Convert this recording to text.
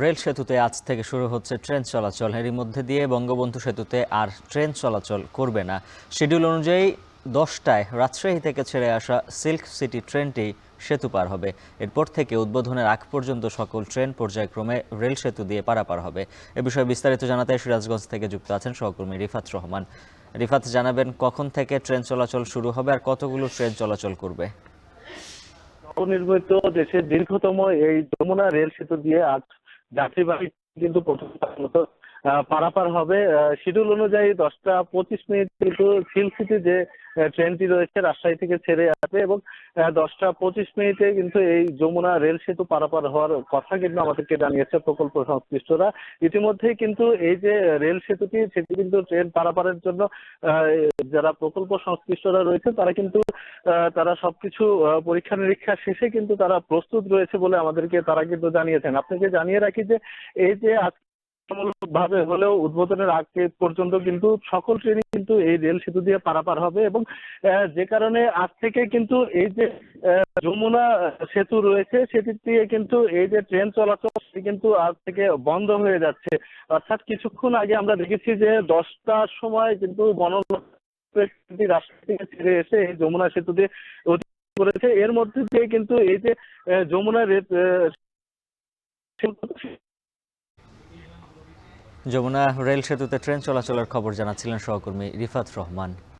Rail সেতুতে আজ থেকে শুরু হচ্ছে ট্রেন চলাচল। এরই মধ্যে দিয়ে বঙ্গবন্ধু সেতুতে আর ট্রেন চলাচল করবে না। শিডিউল অনুযায়ী 10টায় রাজশাহী থেকে ছেড়ে আসা সিল্ক সিটি ট্রেনটি সেতু পার হবে। এরপর থেকে উদ্বোধনের আগ পর্যন্ত সকল ট্রেন পর্যায়ক্রমে রেল সেতু দিয়ে পারাপার হবে। এ বিষয়ে বিস্তারিত জানাতে সিরাজগঞ্জ থেকে যুক্ত আছেন সহকর্মী রিফাত রহমান। রিফাত, জানাবেন কখন থেকে ট্রেন চলাচল শুরু হবে আর কতগুলো ট্রেন চলাচল করবে? নবনির্মিত দেশের দীর্ঘতম এই যমুনা রেল সেতু দিয়ে আজ যাত্রীবাহী কিন্তু প্রথমবারের মতো পারাপার হবে। শিডিউল অনুযায়ী 10টা 25 মিনিট কিন্তু সিল্ক সিটি যে ট্রেনটি রয়েছে রাজশাহী থেকে ছেড়ে আসবে এবং 10টা 25 মিনিটে কিন্তু এই যমুনা রেল সেতু পারাপার হওয়ার কথা কিন্তু আমাদেরকে জানিয়েছে প্রকল্প সংশ্লিষ্টরা। ইতিমধ্যেই কিন্তু এই যে রেল সেতুটি সেটি কিন্তু ট্রেন পারাপারের জন্য আহ, যারা প্রকল্প সংশ্লিষ্টরা রয়েছে তারা কিন্তু তারা সবকিছু পরীক্ষা নিরীক্ষা শেষে কিন্তু তারা প্রস্তুত রয়েছে বলে আমাদেরকে তারা কিন্তু জানিয়েছেন। আপনাকে জানিয়ে রাখি যে এই যে ভাবে হলেও উদ্বোধনের আগে পর্যন্ত কিন্তু সকল ট্রেনই কিন্তু এই রেল সেতু দিয়ে পারাপার হবে এবং যে কারণে আজ থেকে কিন্তু এই যে যমুনা সেতু রয়েছে সেটি দিয়ে কিন্তু এই যে ট্রেন চলাচল সেটি কিন্তু আজ থেকে বন্ধ হয়ে যাচ্ছে। অর্থাৎ কিছুক্ষণ আগে আমরা দেখেছি যে 10টার সময় কিন্তু রাস্তা থেকে ছেড়ে এসে এই যমুনা সেতু দিয়ে অতিক্রম করেছে। এর মধ্যে দিয়ে কিন্তু এই যে যমুনা যমুনা রেল সেতুতে ট্রেন চলাচলের খবর জানাচ্ছিলেন সহকর্মী রিফাত রহমান।